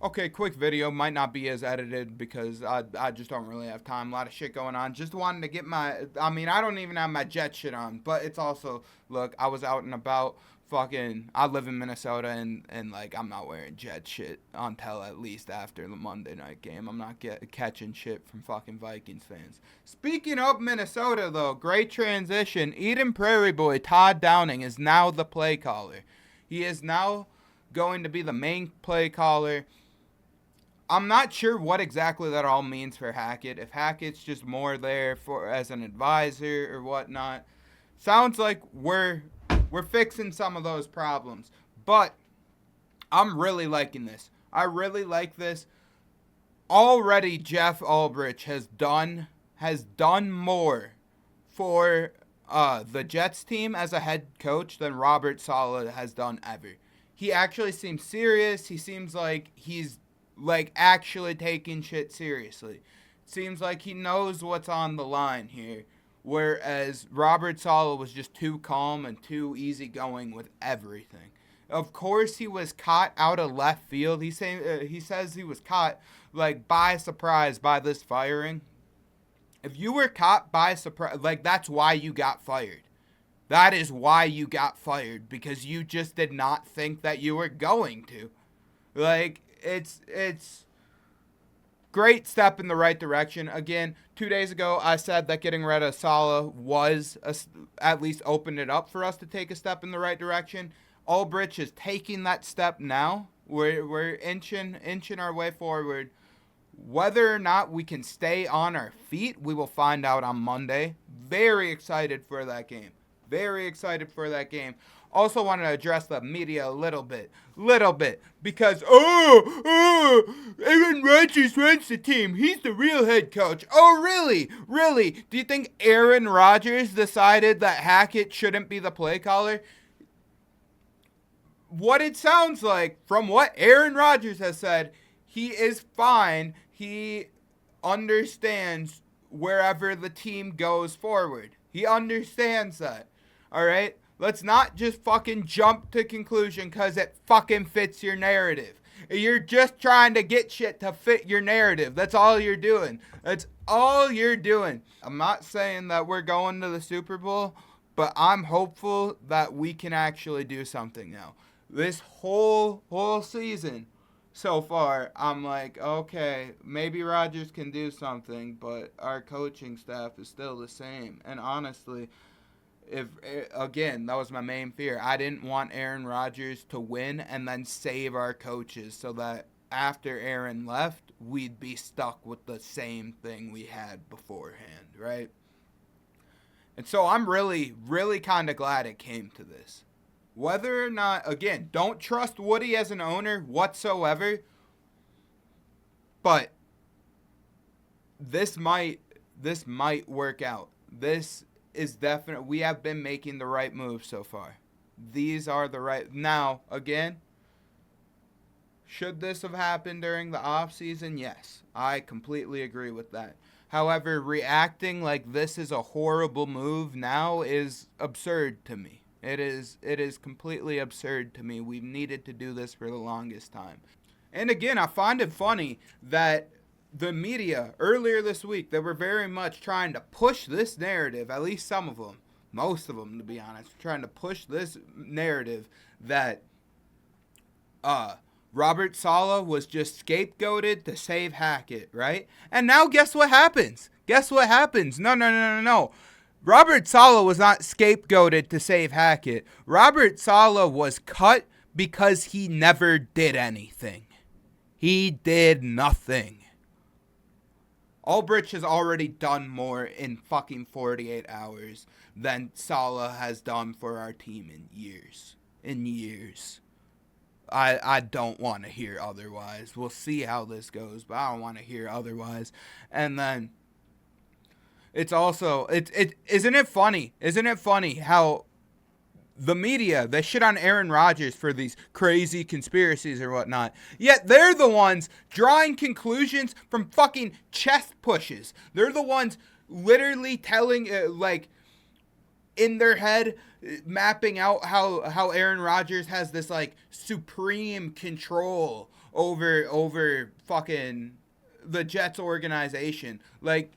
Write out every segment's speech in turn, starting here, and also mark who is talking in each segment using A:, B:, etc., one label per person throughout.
A: Okay, quick video. Might not be as edited because I just don't really have time. A lot of shit going on. Just wanted to get I don't even have my jet shit on. But it's also, look, I was out and about. I live in Minnesota and like, I'm not wearing jet shit until at least after the Monday night game. I'm not catching shit from fucking Vikings fans. Speaking of Minnesota, though, great transition. Eden Prairie Boy Todd Downing is now the play caller. He is now going to be the main play caller. I'm not sure what exactly that all means for Hackett. If Hackett's just more there for as an advisor or whatnot, sounds like we're fixing some of those problems. But I'm really liking this. I really like this. Already, Jeff Ulbrich has done more for the Jets team as a head coach than Robert Saleh has done ever. He actually seems serious. He seems like he's like actually taking shit seriously. Seems like he knows what's on the line here. Whereas Robert Saleh was just too calm and too easygoing with everything. Of course, he was caught out of left field. He says he was caught like by surprise by this firing. If you were caught by surprise, like that's why you got fired. That is why you got fired, because you just did not think that you were going to. Like, it's great step in the right direction. Again, 2 days ago, I said that getting rid of Saleh at least opened it up for us to take a step in the right direction. Ulbrich is taking that step now. We're inching our way forward. Whether or not we can stay on our feet, we will find out on Monday. Very excited for that game. Very excited for that game. Also want to address the media a little bit, because Aaron Rodgers runs the team. He's the real head coach. Oh, really? Do you think Aaron Rodgers decided that Hackett shouldn't be the play caller? What it sounds like from what Aaron Rodgers has said, he is fine. He understands wherever the team goes forward. He understands that. All right? Let's not just fucking jump to conclusion because it fucking fits your narrative. You're just trying to get shit to fit your narrative. That's all you're doing. I'm not saying that we're going to the Super Bowl, but I'm hopeful that we can actually do something now. This whole season so far, I'm like, okay, maybe Rodgers can do something, but our coaching staff is still the same. And honestly, that was my main fear. I didn't want Aaron Rodgers to win and then save our coaches so that after Aaron left, we'd be stuck with the same thing we had beforehand, right? And so I'm really, really kind of glad it came to this. Whether or not, again, don't trust Woody as an owner whatsoever, but this might work out. This is definite. We have been making the right moves so far. These are the right. Now, again, should this have happened during the offseason? Yes, I completely agree with that. However, reacting like this is a horrible move now is absurd to me. It is completely absurd to me. We've needed to do this for the longest time. And again, I find it funny that the media earlier this week, they were very much trying to push this narrative, at least some of them, most of them to be honest, trying to push this narrative that Robert Saleh was just scapegoated to save Hackett, right? And now guess what happens? No. Robert Saleh was not scapegoated to save Hackett. Robert Saleh was cut because he never did anything. He did nothing. Ulbrich has already done more in fucking 48 hours than Saleh has done for our team in years. I don't want to hear otherwise. We'll see how this goes, but I don't want to hear otherwise. And then it's also, isn't it funny? Isn't it funny how the media, they shit on Aaron Rodgers for these crazy conspiracies or whatnot, yet they're the ones drawing conclusions from fucking chest pushes. They're the ones literally telling, in their head, mapping out how Aaron Rodgers has this, supreme control over fucking the Jets organization. Like,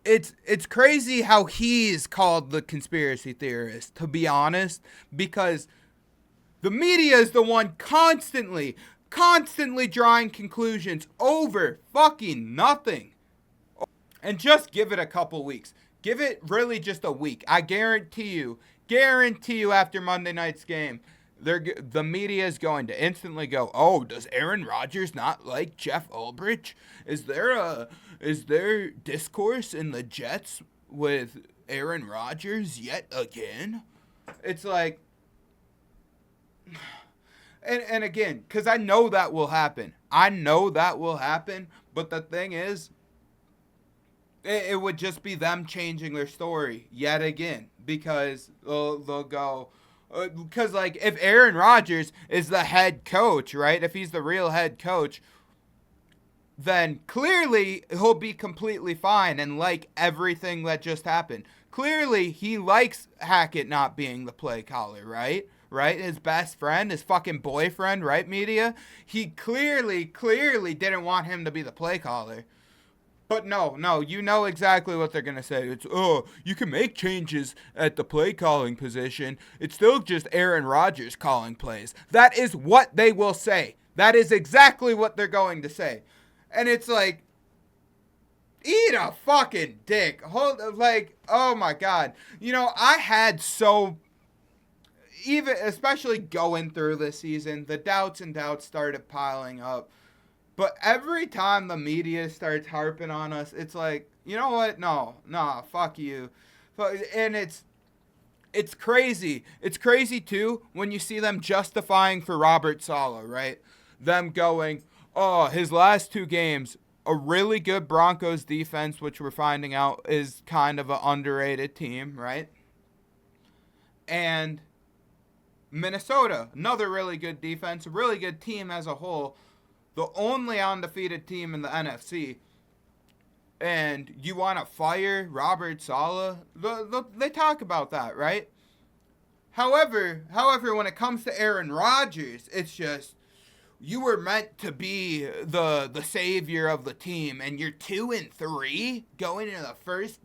A: it's crazy how he's called the conspiracy theorist, to be honest, because the media is the one constantly drawing conclusions over fucking nothing. And just give it a couple weeks. Give it really just a week. I guarantee you after Monday night's game, the media is going to instantly go, oh, does Aaron Rodgers not like Jeff Ulbrich? Is there discourse in the Jets with Aaron Rodgers yet again? It's like, and again, because I know that will happen. But the thing is, it would just be them changing their story yet again, because they'll go, because like if Aaron Rodgers is the head coach, right? If he's the real head coach, then clearly he'll be completely fine and like everything that just happened. Clearly he likes Hackett not being the play caller, right? Right? His best friend, his fucking boyfriend, right, media? He clearly didn't want him to be the play caller. But no, you know exactly what they're going to say. It's, oh, you can make changes at the play calling position. It's still just Aaron Rodgers calling plays. That is what they will say. That is exactly what they're going to say. And it's like, eat a fucking dick. Oh my God. I had especially going through this season, the doubts started piling up. But every time the media starts harping on us, it's like, you know what? No, fuck you. And it's crazy. It's crazy, too, when you see them justifying for Robert Saleh, right? Them going, oh, his last two games, a really good Broncos defense, which we're finding out is kind of an underrated team, right? And Minnesota, another really good defense, a really good team as a whole. The only undefeated team in the NFC, and you want to fire Robert Saleh? They talk about that, right? However, when it comes to Aaron Rodgers, it's just, you were meant to be the savior of the team, and you're 2-3 going into the first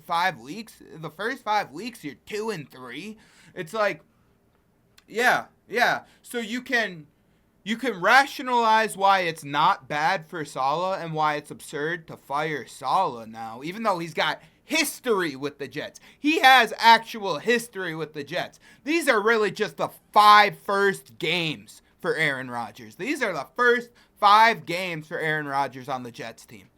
A: 5 weeks. The first 5 weeks, you're 2-3. It's like, yeah. So you can rationalize why it's not bad for Saleh and why it's absurd to fire Saleh now, even though he's got history with the Jets. He has actual history with the Jets. These are really just the 5 first games for Aaron Rodgers. These are the first 5 games for Aaron Rodgers on the Jets team.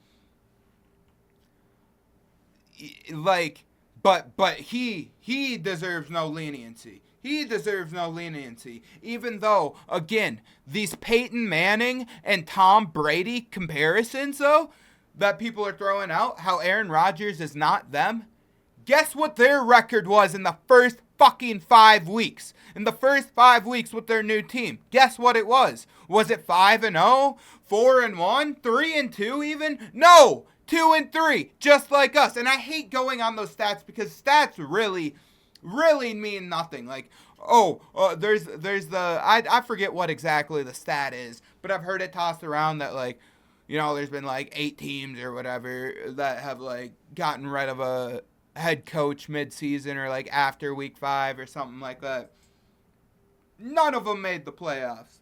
A: Like, but he deserves no leniency. He deserves no leniency, even though, again, these Peyton Manning and Tom Brady comparisons, though, that people are throwing out, how Aaron Rodgers is not them. Guess what their record was in the first fucking 5 weeks? In the first 5 weeks with their new team. Guess what it was? Was it 5-0? 4-1? 3-2 even? No! 2-3, just like us. And I hate going on those stats because stats really mean nothing. Like, there's the, I forget what exactly the stat is, but I've heard it tossed around that, like, there's been like 8 teams or whatever that have like gotten rid of a head coach mid-season or like after week 5 or something like that. None of them made the playoffs.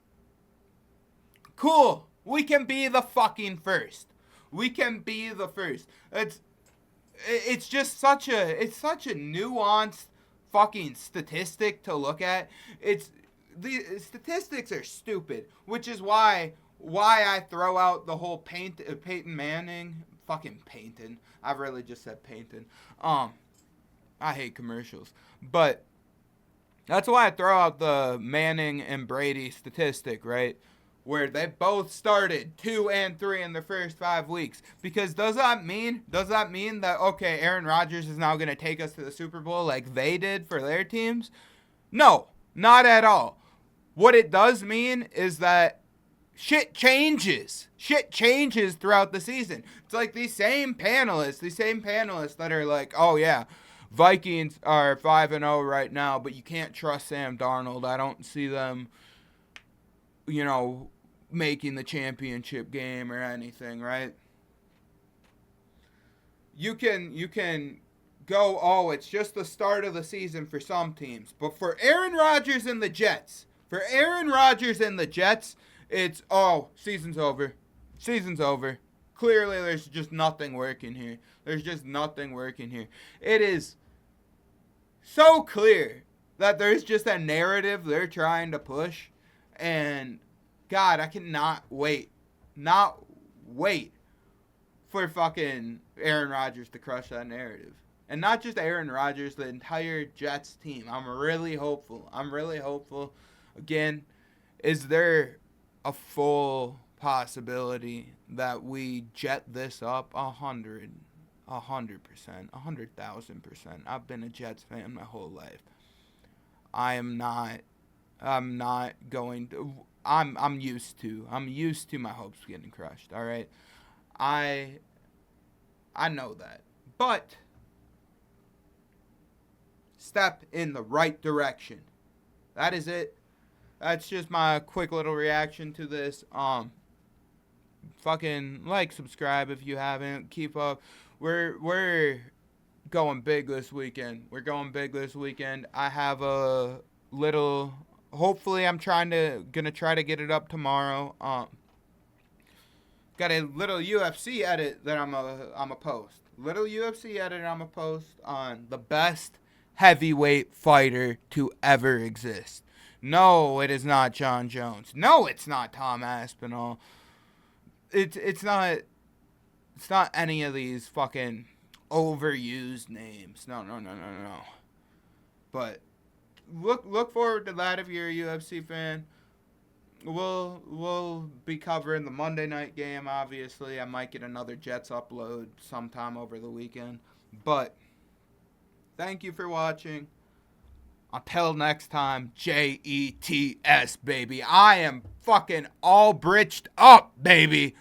A: Cool. We can be the fucking first. We can be the first. It's just such a nuanced fucking statistic to look at. The statistics are stupid, which is why I throw out the whole Peyton Manning, fucking Peyton. I really just said Peyton. I hate commercials, but that's why I throw out the Manning and Brady statistic, right? Where they both started 2-3 in the first 5 weeks. Because does that mean that, okay, Aaron Rodgers is now going to take us to the Super Bowl like they did for their teams? No, not at all. What it does mean is that shit changes. Shit changes throughout the season. It's like these same panelists that are like, oh yeah, Vikings are 5-0 right now, but you can't trust Sam Darnold. I don't see them, making the championship game or anything, right? You can go, oh, it's just the start of the season for some teams. But for Aaron Rodgers and the Jets, it's, oh, season's over. Season's over. Clearly, there's just nothing working here. It is so clear that there's just a narrative they're trying to push. And, God, I cannot wait. Not wait for fucking Aaron Rodgers to crush that narrative. And not just Aaron Rodgers, the entire Jets team. I'm really hopeful. Again, is there a full possibility that we jet this up 100%, 100,000%? I've been a Jets fan my whole life. I'm used to my hopes getting crushed, all right? I know that. But step in the right direction. That is it. That's just my quick little reaction to this. Fucking like, subscribe if you haven't. Keep up. We're going big this weekend. I have a little. Hopefully, I'm gonna try to get it up tomorrow. Got a little UFC edit that I'm a post. On the best heavyweight fighter to ever exist. No, it is not John Jones. No, it's not Tom Aspinall. It's not any of these fucking overused names. No. But look forward to that if you're a UFC fan. We'll be covering the Monday night game, obviously. I might get another Jets upload sometime over the weekend. But thank you for watching. Until next time, JETS, baby. I am fucking all britched up, baby.